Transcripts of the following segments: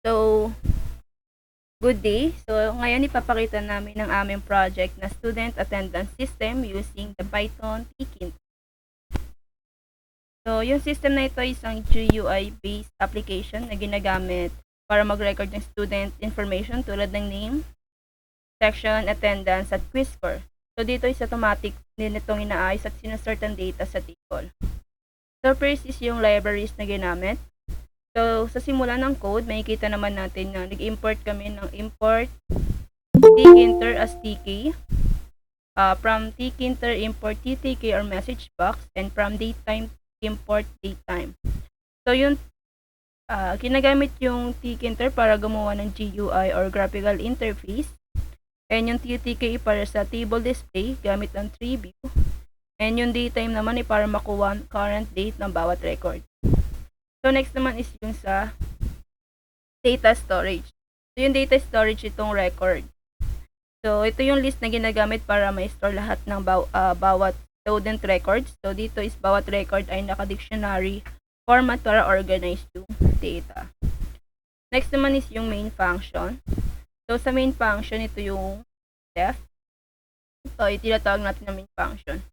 So, good day. So, ngayon ipapakita namin ang aming project na student attendance system using the Python Tkinter. So, yung system na ito ay isang GUI-based application na ginagamit para mag-record ng student information tulad ng name, section, attendance, at quiz score. So, dito is automatic din itong inaayos at sinusort ang data sa table. So, first is yung libraries na ginamit. So, sa simula ng code, makikita naman natin na nag-import kami ng import tkinter as tk. From tkinter, import ttk or message box, and from datetime, import datetime. So, yun, ginagamit yung tkinter para gumawa ng GUI or graphical interface. And yung ttk para sa table display gamit ang tree view. And yung datetime naman ay para makuha current date ng bawat record. So, next naman is yung sa data storage. So, yung data storage itong record. So, ito yung list na ginagamit para ma-store lahat ng bawat student records. So, dito is bawat record ay naka-dictionary format para organize yung data. Next naman is yung main function. So, sa main function, ito yung def. So, itinatawag natin na main function.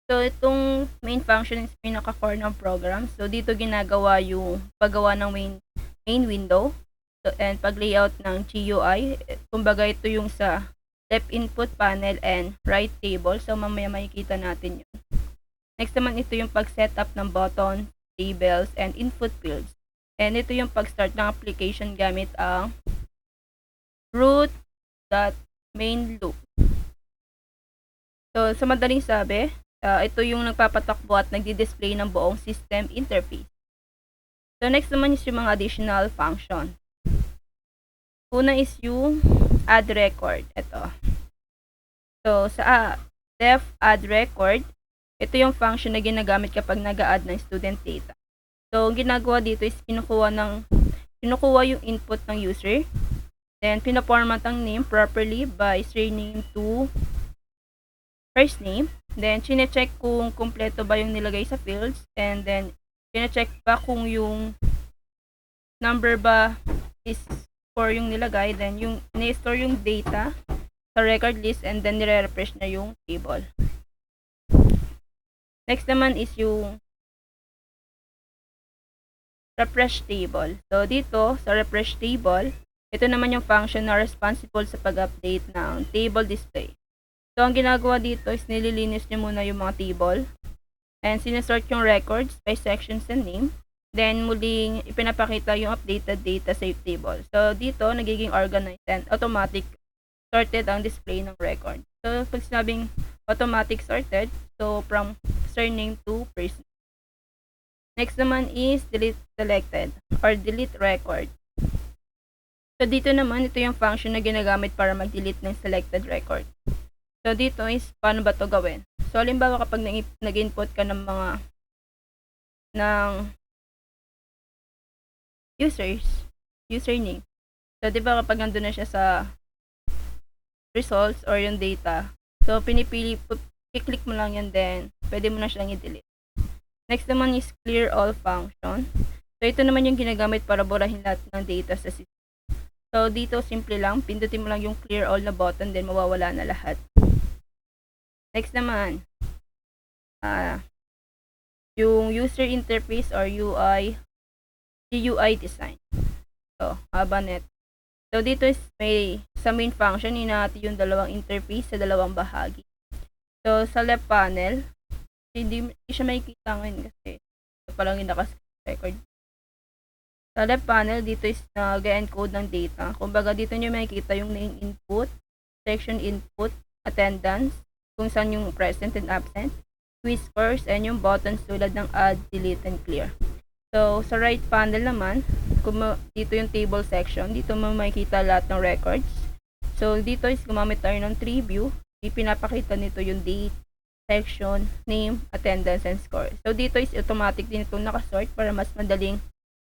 So, itong main function is pinaka-core ng program. So, dito ginagawa yung paggawa ng main window. So, and pag-layout ng GUI. Kumbaga, ito yung sa left input panel and right table. So, mamaya makikita natin yun. Next naman, ito yung pag-setup ng button, tables, and input fields. And ito yung pag-start ng application gamit ang root.main loop. So, sa madaling sabi, ito yung nagpapatakbo at nagdi-display ng buong system interface. So, next naman is yung mga additional function. Una is yung add record. Ito. So, sa def add record, ito yung function na ginagamit kapag nag-add ng student data. So, ang ginagawa dito is kinukuha yung input ng user. Then, pinaformat ang name properly by surname to first name. Then, chine-check kung kumpleto ba yung nilagay sa fields. And then, chine-check pa kung yung number ba is for yung nilagay. Then, yung ni-store yung data sa record list and then nire-refresh na yung table. Next naman is yung refresh table. So, dito sa refresh table, ito naman yung function na responsible sa pag-update ng table display. So, ang ginagawa dito is nililinis nyo muna yung mga table and sinesort yung records by sections and name. Then, muling ipinapakita yung updated data sa table. So, dito, nagiging organized and automatic sorted ang display ng record. So, pag sinabing automatic sorted, so from surname to first name. Next naman is delete selected or delete record. So, dito naman, ito yung function na ginagamit para mag-delete ng selected record. So, dito is, paano ba ito gawin? So, halimbawa kapag nag-input ka ng username. So, di ba kapag nandun na siya sa results or yung data, so, i-click mo lang yan, then, pwede mo na siyang i-delete. Next naman is clear all function. So, ito naman yung ginagamit para burahin lahat ng data sa system. So, dito, simple lang, pindutin mo lang yung clear all na button, then mawawala na lahat. Next naman, yung user interface or GUI design. So, haba net. So, dito is sa main function, hinahati yung dalawang interface sa dalawang bahagi. So, sa left panel, hindi siya makikita ngayon kasi ito pa lang yung naka-record. Sa left panel, dito is nag-encode ng data. Kumbaga, dito nyo makikita yung name input, section input, attendance, kung saan yung present and absent, quiz scores, and yung buttons tulad ng add, delete, and clear. So, sa right panel naman, dito yung table section, dito mo makikita lahat ng records. So, dito is gumamit tayo ng tree view. Ipinapakita nito yung date, section, name, attendance, and score. So, dito is automatic din itong nakasort para mas madaling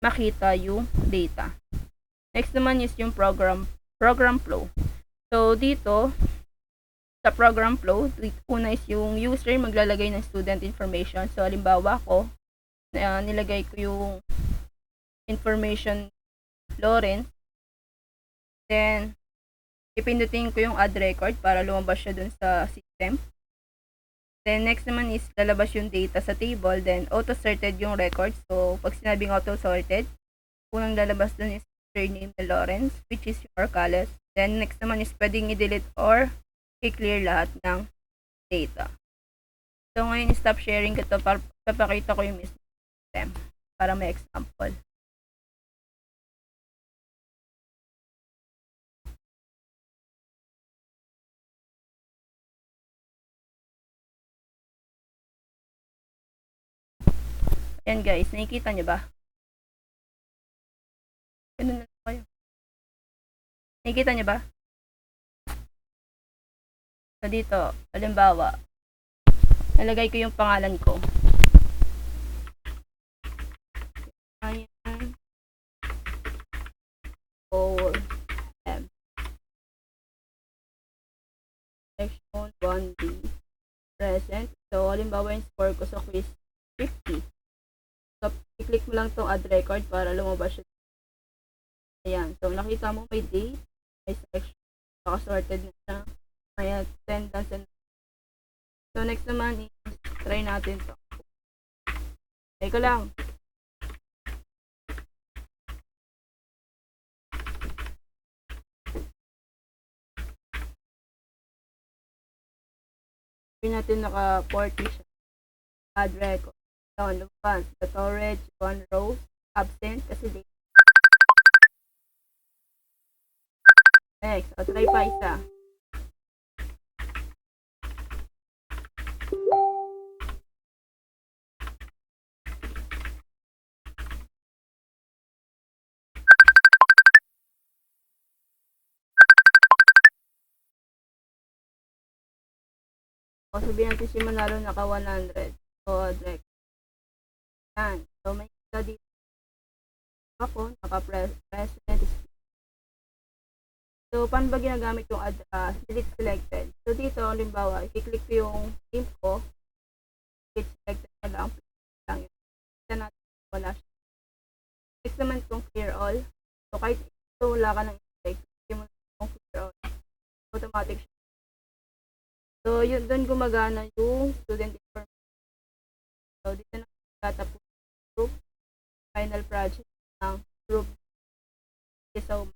makita yung data. Next naman is yung program flow. So, dito, sa program flow, una is yung user maglalagay ng student information. So, halimbawa ko, nilagay ko yung information Lawrence. Then, ipindutin ko yung add record para lumabas siya dun sa system. Then, next naman is lalabas yung data sa table. Then, auto-sorted yung record. So, pag sinabing auto-sorted, unang lalabas dun is surname ni Lawrence, which is yung Orcales. Then, next naman is pwedeng i-delete or i-clear lahat ng data. So, ngayon, stop sharing ko to para papakita ko yung mismo system para may example. Ayan guys, nakikita nyo ba? Ganun na lang kayo. Nakikita nyo ba? So dito, halimbawa, nalagay ko yung pangalan ko. Ayan. Goal M. Section 1B. Present. So, halimbawa yung score ko sa quiz 50. So, i-click mo lang tong add record para lumabas siya. Ayan. So, nakita mo may date, may section, naka-sorted na siya, may attendance, and so, next naman is try natin to. Teka lang. Hindi natin naka-40 siya. Add record. Down the funds. The storage, 1 rows, absent, kasi date. Next, o try pa isa. O sabihin natin si Manalo naka 100. So, direct. Yan. So, may isa dito. Ako, naka-present. So, paano ba ginagamit yung delete selected? So, dito, halimbawa, i-click ko yung team ko. Delete selected na lang. Lang yun. Kita natin, wala siya. Next naman itong clear all. So, kahit ito wala ka ng select, hindi mo itong clear all. Automatic siya. So, yun, doon gumagana yung student information. So, dito na tatapos group, final project ng group. So,